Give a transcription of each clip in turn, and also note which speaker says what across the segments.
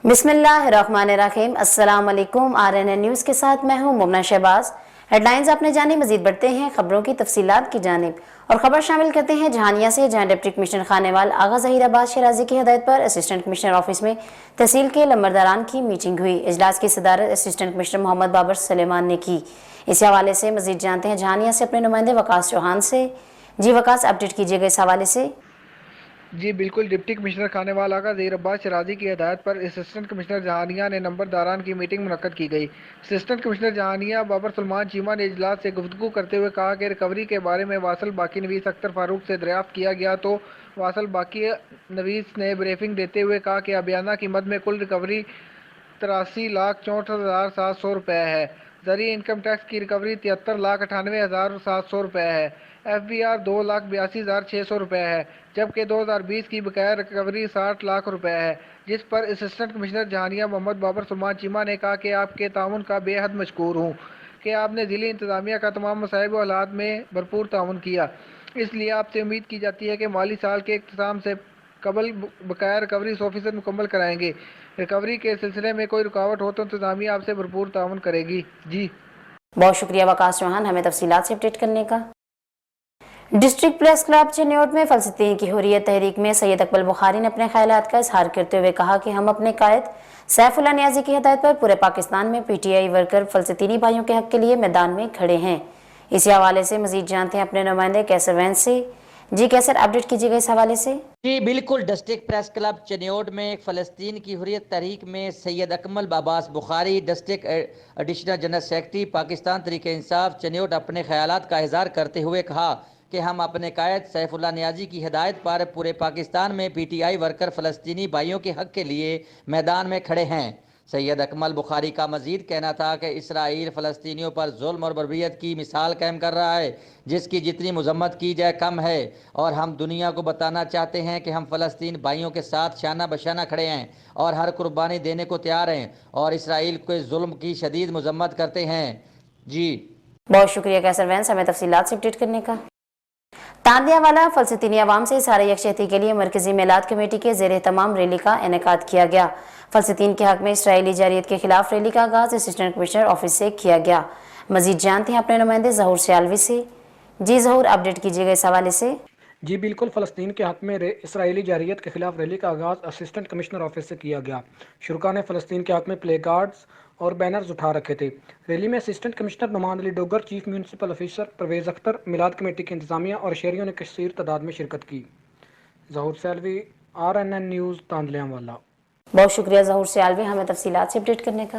Speaker 1: बिस्मिल्लाहिर्रहमानिर्रहीम। अस्सलाम वालेकुम। RNN न्यूज़ के साथ मैं हूं मुमना शहबाज। हेडलाइंस आपने जानी, मजीद बढ़ते हैं खबरों की तफसीलात की जानिब और खबर शामिल करते हैं जहानिया से, जहां डिप्टी कमिश्नर खानेवाल आगा ज़हीर अब्बास शराजी की हिदायत पर असिस्टेंट कमिश्नर ऑफिस में तहसील के लंबरदारान की मीटिंग हुई। इजलास की सदारत असिस्टेंट कमिश्नर मोहम्मद बाबर सलेमान ने की। इस हवाले से मजीद जानते हैं जहानिया से अपने नुमाइंदे वकास चौहान से। जी वकास, अपडेट कीजिएगा इस हवाले से।
Speaker 2: जी बिल्कुल, डिप्टी कमिश्नर खानेवाल आगा ज़हीर अब्बास शराजी की हिदायत पर असिस्टेंट कमिश्नर जहानिया ने नंबरदारान की मीटिंग मुनक्कद की गई। असिस्टेंट कमिश्नर जहानिया बाबर सलमान चीमा ने इजलास से गुफ्तगू करते हुए कहा कि रिकवरी के बारे में वासल बाकी नवीस अख्तर फारूक से दरियाफ्त किया गया तो वासल बाकी नवीस ने ब्रीफिंग देते हुए कहा कि अबियाना की मद में कुल रिकवरी 83,64,700 रुपये है। ज़रिए इनकम टैक्स की रिकवरी 73,98,700 रुपये है। FBR 2,82,600 रुपये है, जबकि 2020 की बकाया रिकवरी 60 लाख रुपए है, जिस पर असिस्टेंट कमिश्नर जहानिया मोहम्मद बाबर सलमान चीमा ने कहा कि आपके ताउन का बेहद मशकूर हूँ कि आपने ज़िली इंतज़ामिया का तमाम मसाइब व हालात में भरपूर ताउन किया। इसलिए आपसे उम्मीद की जाती है कि माली साल के इख्तिताम से कबल बकाया रिकवरी 100% मुकम्मल कराएंगे। रिकवरी के सिलसिले में कोई रुकावट हो तो इंतज़ामिया आपसे भरपूर ताउन करेगी। जी
Speaker 1: बहुत शुक्रिया वकास चौहान, हमें तफसीलात से अपडेट करने का। डिस्ट्रिक्ट प्रेस क्लब चनियोट में फलस्तीन की हुर्रियत तहरीक में सैयद अकमल बुखारी ने अपने ख्यालात का इजहार करते हुए कहा कि हम अपने कायद सैफुल्लाह नियाज़ी की हिदायत पर पूरे पाकिस्तान में PTI वर्कर फलस्तीनी भाइयों के हक के लिए मैदान में खड़े हैं। इसी हवाले से मजीद जानते हैं अपने नुमाइंदे कैसर वैन से। जी कैसर, अपडेट कीजिएगा इस हवाले से।
Speaker 3: जी बिल्कुल, डिस्ट्रिक्ट प्रेस क्लब चनियोट में फ़लस्तीन की हुर्रियत तहरीक में Syed Akmal Abbas Bukhari, district additional general secretary Pakistan Tehreek Insaf Chiniot, अपने ख्यालात का इजहार करते हुए कहा कि हम अपने कायद सैफुल्लाह नियाज़ी की हिदायत पर पूरे पाकिस्तान में PTI वर्कर फ़लस्तीनी भाइयों के हक के लिए मैदान में खड़े हैं। सैयद अकमल बुखारी का मजीद कहना था कि इसराइल फ़लस्तीनियों पर जुल्म और बर्बरियत की मिसाल कायम कर रहा है, जिसकी जितनी मजम्मत की जाए कम है, और हम दुनिया को बताना चाहते हैं कि हम फ़लस्तीन भाइयों के साथ शाना बशाना खड़े हैं और हर कुर्बानी देने को तैयार हैं और इसराइल के जुल्म की शदीद मजम्मत करते हैं। जी
Speaker 1: बहुत शुक्रिया कैसर वैन, हमें तफसीलात से अपडेट करने का। तांदियावाला फलस्तीनी अवाम से सारे यकजहती के लिए मरकजी मिलाद कमेटी के ज़ेर तमाम रैली का इनेकाद किया गया। फलस्तीन के हक में इसराइली जारियत के खिलाफ रैली का आगाज़ असिस्टेंट कमिश्नर ऑफिस से किया गया। मजीद जानते हैं अपने नुमाइंदे ज़हूर सियालवी से। जी ज़हूर, अपडेट कीजिएगा इस हवाले से।
Speaker 4: जी बिल्कुल, फ़लस्तीन के हक़ में इसराइली जारियत के खिलाफ रैली का आगाज़ असिस्टेंट कमिश्नर ऑफिस से किया गया। शुरका ने फ़लस्तीन के हक़ में प्ले कार्ड्स और बैनर्स उठा रखे थे। रैली में assistant commissioner Noman Ali Dogar, chief municipal officer Parvez Akhtar, मिलाद कमेटी की इंतज़ामिया और शहरियों ने कसीर तादाद में शिरकत की। ज़हूर सियालवी, RNN न्यूज़, तांदलियांवाला।
Speaker 1: बहुत शुक्रिया ज़हूर सियालवी, हमें तफसीलात से अपडेट करने का।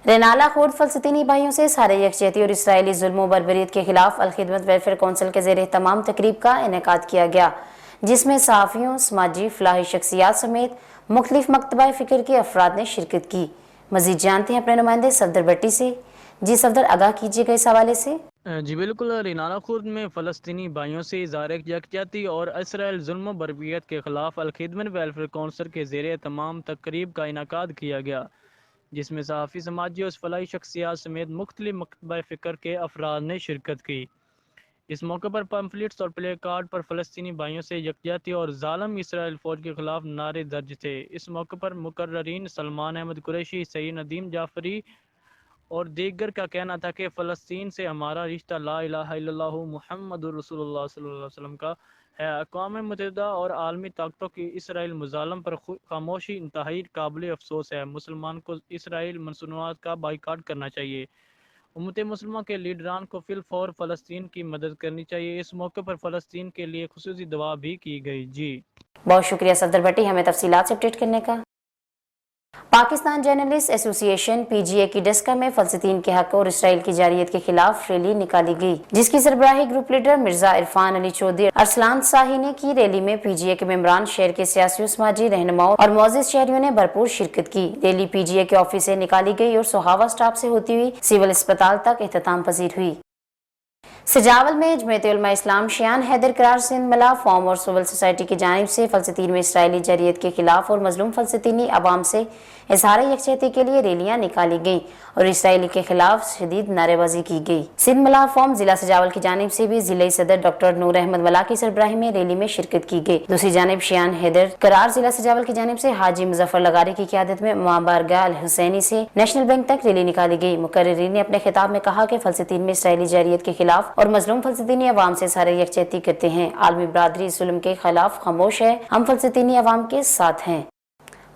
Speaker 1: रेनाला खुर्द फलस्तीनी भाइयों से सारे यकजहती और इसराइली जुल्म बर्बरियत के खिलाफ अल-खिदमत वेलफेयर कौंसिल के ज़ेर तमाम तकरीब का इनेकाद किया गया, जिसमें सहाफ़ियों, समाजी फलाही शख्सियात समेत मुख्तलिफ मकतबा फ़िक्र के अफराद ने शिरकत की। मजीद जानते हैं अपने नुमाइंदे सफदर भट्टी से। जी सफदर, आगाह कीजिएगा इस हवाले से।
Speaker 5: जी बिल्कुल, रेनाला खुर्द में फ़लस्तीनी भाइयों से इज़हार यकजहती और इसराइल जुल्म बर्बरियत के खिलाफ अल-खिदमत वेलफेयर कौंसिल के ज़ेर तमाम तकरीब का इनेकाद किया गया, जिसमें सहाफ़ी, समाजी और फलाही शख्सियात समेत मुख्तलिफ मकतबा फ़िक्र के अफराद ने शिरकत की। इस मौके पर पम्फलेट्स और प्ले कार्ड पर फ़लस्तीनी भाइयों से यकजहती और ज़ालिम इसराइल फ़ौज के खिलाफ नारे दर्ज थे। इस मौके पर मुकर्ररीन सलमान अहमद कुरैशी, सईद नदीम जाफरी और दीगर का कहना था कि फ़लस्तीन से हमारा रिश्ता ला इलाहा इल्लल्लाहु मुहम्मदुर रसूलुल्लाह सल्लल्लाहु अलैहि वसल्लम का है। अक़वाम मुत्तहिदा और आलमी ताकतों की इसराइल मुज़ालम पर खामोशी इंतहाई काबिल अफसोस है। मुसलमान को इसराइल मसनूआत का बाइकाट करना चाहिए। उम्मत मुसलमान के लीडरान को फिलफौर फ़लस्तीन की मदद करनी चाहिए। इस मौके पर फ़लस्तीन के लिए खुसूसी दुआ भी की गई। जी
Speaker 1: बहुत शुक्रिया सफदर भट्टी, हमें तफसीलात से अपडेट करने का। पाकिस्तान जर्नलिस्ट एसोसिएशन PGA की डेस्का में फलस्तीन के हक और इसराइल की जारियत के खिलाफ रैली निकाली गई, जिसकी सरबराही ग्रुप लीडर मिर्जा इरफान अली चौधरी अरसलान शाही ने की। रैली में PGA के मेंबरान, शहर के सियासी समाजी रहनुमाओं और मौजूद शहरियों ने भरपूर शिरकत की। रैली PGA के ऑफिस से निकाली गई और सोहावा स्टॉप से होती हुई सिविल अस्पताल तक इख्तिताम पजीर हुई। सजावल में जमीयत उलमा इस्लाम शियान हैदर करार सिंध मला फॉर्म और सिविल सोसाइटी की जानिब से फलस्तीन में इसराइली जारियत के खिलाफ और मजलूम फलस्तीनी अवाम से इजहार यकजहती के लिए रैलियां निकाली गईं और इसराइल के खिलाफ शदीद नारेबाजी की गई। सिंध मलाह फॉर्म जिला सजावल की जानिब से भी जिले सदर डॉक्टर नूर अहमद वला की सरबराही में रैली में शिरकत की गई। दूसरी जानिब शियान हैदर करार जिला सजावल की जानिब से हाजी मुजफ्फर लगारी की क़यादत में इमाम बारगाह अल हुसैनी से नेशनल बैंक तक रैली निकाली गई। मुकर्रिरीन ने अपने खिताब में कहा कि फलस्तीन में इसराइली जारियत के खिलाफ और मजलूम फलस्तीनी अवाम से सारे यकजहती करते हैं। आलमी बरादरी जुल्म के खिलाफ खामोश है, हम फलस्तीनी अवाम के साथ हैं।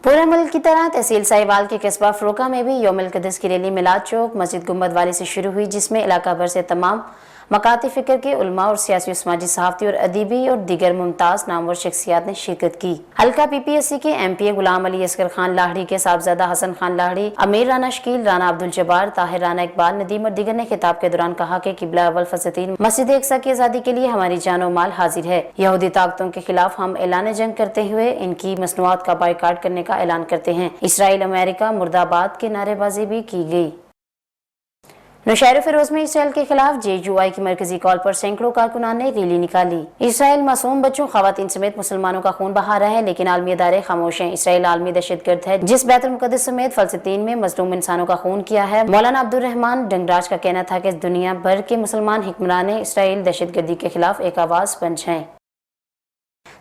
Speaker 1: पूरे मुल्क की तरह तहसील साहिवाल के कस्बा फरोका में भी यौमुल क़ुद्स की रैली मिलाद चौक मस्जिद गुंबद वाली से शुरू हुई, जिसमें इलाका भर से तमाम मकाती फ़िक्र के उलमा और सियासी, समाजी, सहाफ़ती और अदीबी और दीगर मुमताज़ नामवर शख्सियात ने शिरकत की। हल्का PPSC के MPA गुलाम अली असगर खान लाहड़ी के साहबजादा हसन खान लाहड़ी, अमीर राना शकील, राना अब्दुल जब्बार, ताहिर राना इकबाल, नदीम और दीगर ने खिताब के दौरान कहा कि किबला अव्वल फलस्तीन मस्जिद अक्सा की आज़ादी के लिए हमारी जान और माल हाजिर है। यहूदी ताकतों के खिलाफ हम ऐलान जंग करते हुए इनकी मसनूआत का बायकाट करने का ऐलान करते हैं। इसराइल अमेरिका मुर्दाबाद की नारेबाजी भी की गई। नौशहर फिरोज में इसराइल के खिलाफ JUI की मरकजी कॉल पर सैकड़ों कारकुनान ने रैली निकाली। इसराइल मासूम बच्चों, खवातीन समेत मुसलमानों का खून बहा रहा है, लेकिन आलमी इदारे खामोश हैं। इसराइल आलमी दहशतगर्द है जिस बैतुल मुक़द्दस समेत फलस्तीन में मजलूम इंसानों का खून किया है। मौलाना अब्दुल रहमान डंगराज का कहना था कि दुनिया भर के मुसलमान हुक्मरान इसराइल दहशतगर्दी के खिलाफ एक आवाज बन जाएं।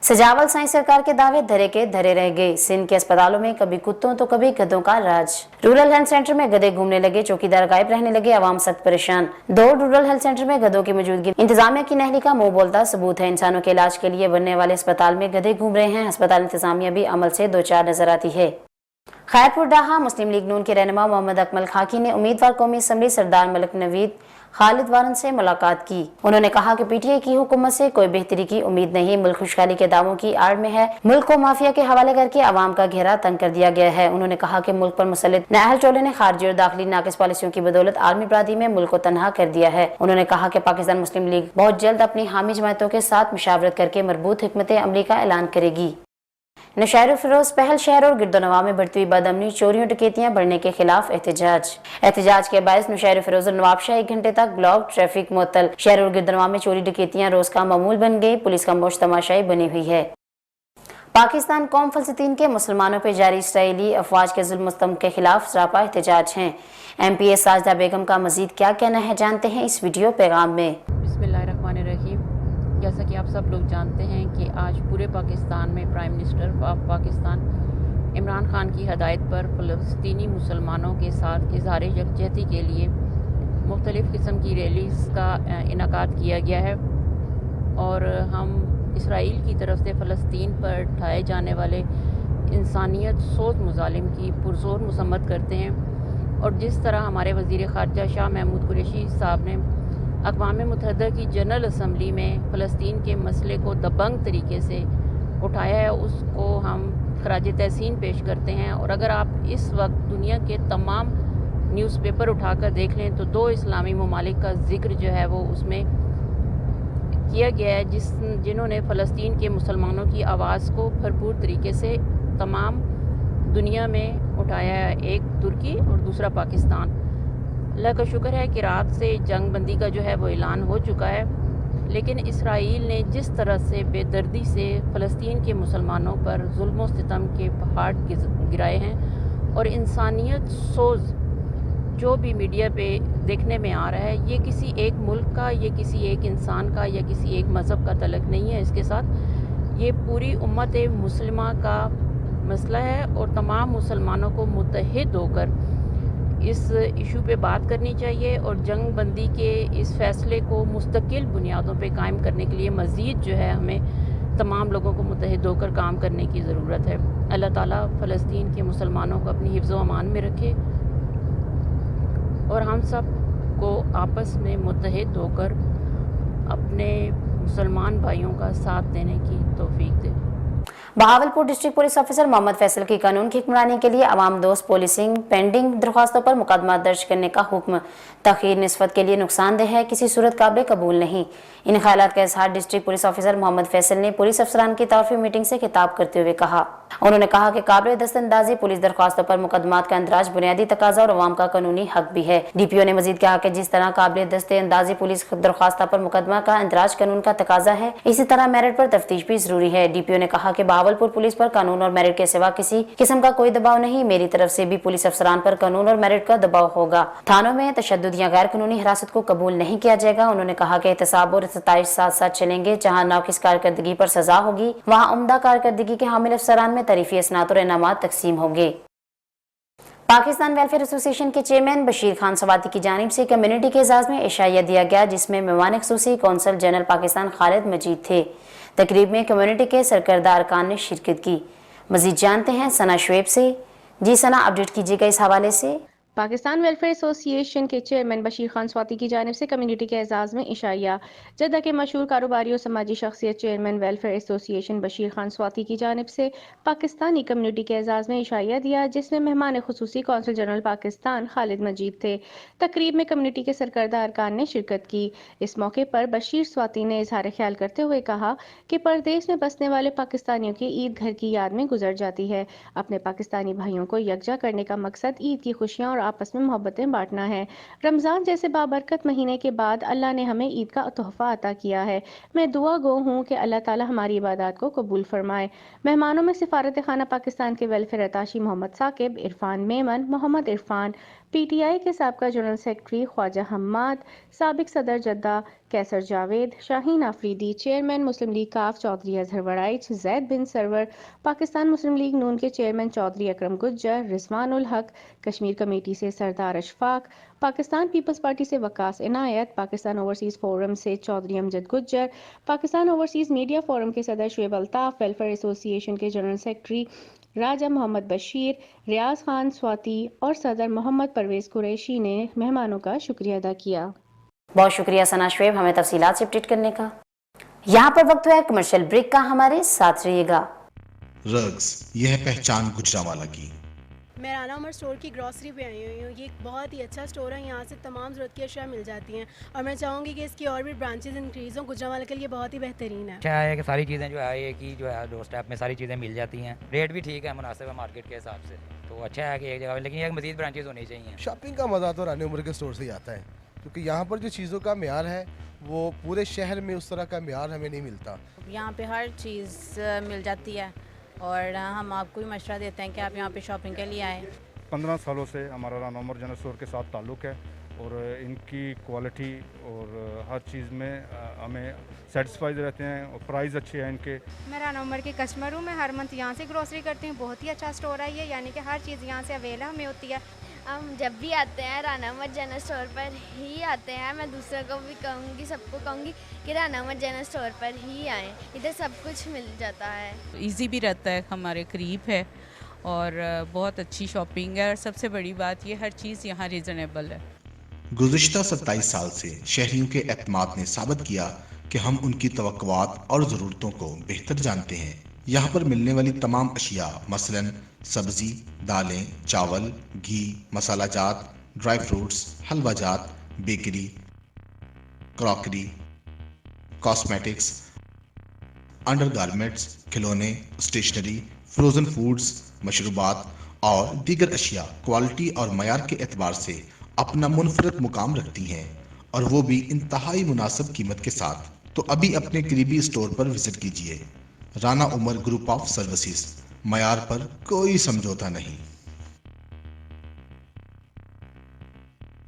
Speaker 1: सजावल साइंस सरकार के दावे धरे के धरे रह गए। सिंध के अस्पतालों में कभी कुत्तों तो कभी गधों का राज। रूरल हेल्थ सेंटर में गधे घूमने लगे, चौकीदार गायब रहने लगे, आवाम सख्त परेशान। 2 रूरल हेल्थ सेंटर में गधों की मौजूदगी इंतजामिया की नहली का मुंह बोलता सबूत है। इंसानों के इलाज के लिए बनने वाले अस्पताल में गधे घूम रहे हैं। अस्पताल इंतजामिया भी अमल से दो चार नजर आती है। खैरपुर डाहा मुस्लिम लीग नून के रहनुमा मोहम्मद अकमल खाकी ने उम्मीदवार कौमी असम्बली सरदार मलिक नवीद खालिद वारन से मुलाकात की। उन्होंने कहा कि PTI की हुकूमत से कोई बेहतरी की उम्मीद नहीं, मुल्क खुशहाली के दावों की आड़ में है। मुल्क को माफिया के हवाले करके आवाम का घेरा तंग कर दिया गया है। उन्होंने कहा कि मुल्क पर मुसल्लित नाअहल टोले ने खारजी और दाखिली नाकिस पॉलिसियों की बदौलत आलमी बरादरी में मुल्क को तनहा कर दिया है। उन्होंने कहा कि पाकिस्तान मुस्लिम लीग बहुत जल्द अपनी हामी जमातों के साथ मुशावरत करके मरबूत हिकमत अमली का ऐलान करेगी। नौशहर फिरोज पहल शहर और गिरदोनवा में बढ़ती हुई बदअमनी, चोरियों, डकैतियां बढ़ने के खिलाफ एहतजाज के बायस नौशहर फिरोज और नवाबशाह 1 घंटे तक ब्लॉक, ट्रैफिक मुअत्तल। शहर और गिरदोनवा में चोरी डकैतियां रोज का मामूल बन गई। पुलिस का मोश तमाशाई बनी हुई है। पाकिस्तान कौम फलस्तीन के मुसलमानों पर जारी इसराइली अफवाज के जुल्म सितम के खिलाफ सरापा एहतजाज है। MPA साजिदा बेगम का मजीद क्या कहना है, जानते हैं इस वीडियो पैगाम में।
Speaker 6: बिस्मिल्लाहिर्रहमानिर्रहीम। जैसा कि आप सब लोग जानते हैं कि आज पूरे पाकिस्तान में prime minister of Pakistan Imran Khan की हदायत पर फ़लस्तीनी मुसलमानों के साथ इज़हार यकजहती के लिए मुख्तलिफ़ किस्म की रैलीज़ का इनेकाद किया गया है और हम इसराइल की तरफ से फ़लस्तीन पर ढाए जाने वाले इंसानियत सोच मुजालिम की पुरज़ोर मसम्मत करते हैं। और जिस तरह हमारे वज़ीर ख़ारजा शाह महमूद कुरैशी साहब ने अक़वाम मुत्तहिदा की जनरल असम्बली में फ़लस्तीन के मसले को दबंग तरीके से उठाया है, उसको हम खराज तहसीन पेश करते हैं। और अगर आप इस वक्त दुनिया के तमाम न्यूज़पेपर उठाकर देख लें तो 2 इस्लामी ममालिक का ज़िक्र जो है वो उसमें किया गया है, जिन्होंने फ़लस्तीन के मुसलमानों की आवाज़ को भरपूर तरीके से तमाम दुनिया में उठाया है। एक तुर्की और दूसरा पाकिस्तान। अल्लाह का शुक्र है कि रात से जंग बंदी का जो है वो ऐलान हो चुका है, लेकिन इसराइल ने जिस तरह से बेदर्दी से फ़लस्तीन के मुसलमानों पर जुल्म सितम के पहाड़ गिराए हैं और इंसानियत सोज जो भी मीडिया पे देखने में आ रहा है, ये किसी एक मुल्क का, ये किसी एक इंसान का या किसी एक मज़हब का तलक नहीं है। इसके साथ ये पूरी उम्मत मुस्लिमा का मसला है और तमाम मुसलमानों को मुत्तहिद होकर इस इशू पे बात करनी चाहिए और जंग बंदी के इस फ़ैसले को मुस्तकिल बुनियादों पे कायम करने के लिए मज़ीद जो है हमें तमाम लोगों को मुत्तहिद होकर काम करने की ज़रूरत है। अल्लाह ताला फ़लस्तीन के मुसलमानों को अपनी हिफ्ज़ व अमान में रखे और हम सब को आपस में मुत्तहिद होकर अपने मुसलमान भाइयों का साथ देने की तौफीक दे।
Speaker 1: Bahawalpur district police officer Mohammad Faisal की कानून की हुक्मरानी के लिए अवाम दोस्त पुलिसिंग पेंडिंग दरख्वास्तों पर मुकदमा दर्ज करने का हुक्म तखीर निस्बत के लिए नुकसानदेह है, किसी सूरत काबिल कबूल नहीं। इन ख्यालात का इजहार district police officer Mohammad Faisal ने पुलिस अफसरान की तारफी मीटिंग से खिताब करते हुए कहा। उन्होंने कहा कि काबिल दस्तअंदाजी पुलिस दरख्वास्तों पर मुकदमात का इंदराज बुनियादी तकाजा और अवाम का कानूनी हक भी है। DPO ने मजीद कहा कि जिस तरह काबिल दस्तअंदाजी पुलिस दरख्वास्तों पर मुकदमा का इंदराज कानून का तकाजा है, इसी तरह मेरिट पर तफ्तीश भी जरूरी है। DPO ने कहा कि बहावलपुर पुलिस पर कानून और मेरिट के सिवा किसी किस्म का कोई दबाव नहीं, मेरी तरफ से भी पुलिस अफसरान पर कानून और मेरिट का दबाव होगा। थानों में तशद्दुद या गैर कानूनी हिरासत को कबूल नहीं किया जाएगा। उन्होंने कहा कि एहतसाब और सताइश साथ साथ चलेंगे। जहाँ नाकिस कारकर्दगी पर सजा होगी, वहाँ उम्दा कारकर्दगी के हामिल अफसरान में तरीफी असनात और इनामात तकसीम होंगे। पाकिस्तान वेलफेयर एसोसिएशन के चेयरमैन बशीर खान सवाती की जानिब से कम्युनिटी के एजाज में इशाइया दिया गया, जिसमें मेहमान खुसूसी कौंसल जनरल पाकिस्तान खालिद मजीद थे। तकरीब में कम्युनिटी के सरकर्दा अरकान ने शिरकत की। मजीद जानते हैं सना शुएब से। जी सना, अपडेट कीजिएगा इस हवाले से।
Speaker 7: पाकिस्तान वेलफेयर एसोसिएशन के चेयरमैन बशीर खान स्वाति की जानिब से कम्युनिटी के एजाज़ में इशाइया। जद्दा के मशहूर कारोबारी और समाजी शख्सियत chairman welfare association Bashir Khan Swati की जानिब से पाकिस्तानी कम्युनिटी के एजाज़ में इशाइया दिया, जिसमें मेहमान खुसूसी कौंसल जनरल पाकिस्तान खालिद मजीद थे। तकरीब में कम्युनिटी के सरकर्दा अरकान ने शिरकत की। इस मौके पर बशीर स्वाति ने इजहार ख्याल करते हुए कहा कि परदेश में बसने वाले पाकिस्तानियों की ईद घर की याद में गुजर जाती है। अपने पाकिस्तानी भाइयों को यकजा करने का मकसद ईद की खुशियाँ और आपस में मोहब्बतें बांटना है। रमज़ान जैसे बाबरकत महीने के बाद अल्लाह ने हमें ईद का तोहफा अता किया है। मैं दुआ गो हूँ कि अल्लाह ताला हमारी इबादत को कबूल फरमाए। मेहमानों में सिफारत खाना पाकिस्तान के welfare attache Mohammad Saqib, Irfan Memon, Mohammad Irfan, PTI के साबका जनरल सेक्रेटरी ख्वाजा हम्माद, साबिक सदर जद्दा कैसर जावेद, शाहीन आफरीदी, चेयरमैन मुस्लिम लीग काफ चौधरी अजहर वड़ाइच, जैद बिन सरवर, पाकिस्तान मुस्लिम लीग नून के चेयरमैन चौधरी अकरम गुज्जर, रिजवान उल हक, कश्मीर कमेटी से सरदार अशफाक, पाकिस्तान पीपल्स पार्टी से वकास इनायत, पाकिस्तान ओवरसीज़ फोरम से Chaudhry Amjad Gujjar, Pakistan overseas media forum के सदर शुएब अल्ताफ, वेलफेयर एसोसिएशन के जनरल सेक्रेटरी राजा मोहम्मद बशीर, रियाज खान स्वाति और सदर मोहम्मद परवेज कुरैशी ने मेहमानों का शुक्रिया अदा किया।
Speaker 1: बहुत शुक्रिया सना शुएब हमें तफसीलात से अपडेट करने का। यहाँ पर वक्त है कमर्शियल ब्रेक का, हमारे साथ रहिएगा।
Speaker 8: रग्स, यह पहचान गुजरांवाला की।
Speaker 9: मैं राना उमर स्टोर की ग्रॉसरी पे आई हुई हूँ। ये एक बहुत ही अच्छा स्टोर है, यहाँ से तमाम ज़रूरत की अशिया मिल जाती हैं और मैं चाहूँगी कि इसकी और भी ब्रांचेज इंक्रीज़ हों। गुजरांवाला के लिए बहुत ही बेहतरीन है।
Speaker 10: अच्छा है कि सारी चीज़ें जो है ये की जो है डोर स्टेप में सारी चीज़ें मिल जाती हैं, रेट भी ठीक है, मुनासिब है मार्केट के हिसाब से, तो अच्छा है कि एक जगह, लेकिन एक मज़ीद ब्रांचेज होनी चाहिए।
Speaker 11: शॉपिंग का मज़ा तो राना उमर के स्टोर से ही आता है, क्योंकि यहाँ पर जो चीज़ों का म्यार है वो पूरे शहर में उस तरह का म्यार हमें नहीं मिलता।
Speaker 12: यहाँ पे हर चीज़ मिल जाती है और हम आपको भी मशवरा देते हैं कि आप यहाँ पे शॉपिंग के लिए आएँ।
Speaker 13: 15 सालों से हमारा राना उमर जनरल स्टोर के साथ ताल्लुक़ है और इनकी क्वालिटी और हर चीज़ में हमें सेटिस्फाइड रहते हैं और प्राइस अच्छे हैं इनके।
Speaker 14: मैं राना उमर की कस्टमर हूँ, मैं हर मंथ यहाँ से ग्रोसरी करती हूँ। बहुत ही अच्छा स्टोर है ये, यानी कि हर चीज़ यहाँ से अवेलेबल हमें होती है।
Speaker 15: हम जब भी आते हैं राना उमर जनरल स्टोर पर ही आते हैं। मैं दूसरों को भी कहूँगी, सबको कहूँगी कि राना उमर जनरल स्टोर पर ही आएँ, इधर सब कुछ मिल जाता है।
Speaker 6: ईजी भी रहता है, हमारे करीब है और बहुत अच्छी शॉपिंग है और सबसे बड़ी बात ये हर चीज़ यहाँ रीज़नेबल है।
Speaker 8: गुज़िश्ता 27 साल से शहरियों के एतमाद ने साबित किया कि हम उनकी तवक्कुआत और ज़रूरतों को बेहतर जानते हैं। यहाँ पर मिलने वाली तमाम अशिया मसलन सब्ज़ी, दालें, चावल, घी, मसाला जात, ड्राई फ्रूट्स, हलवा जात, bakery, crockery, cosmetics, under garments, खिलौने, स्टेशनरी, फ्रोज़न फूड्स, मशरूबात और दीगर अशिया क्वालिटी और मयार के एतबार से अपना मुनफरद मुकाम रखती हैं, और वो भी इंतहाई मुनासिब कीमत के साथ। तो अभी अपने करीबी स्टोर पर विजिट कीजिए। Rana Umar group of services, मयार पर कोई समझौता नहीं।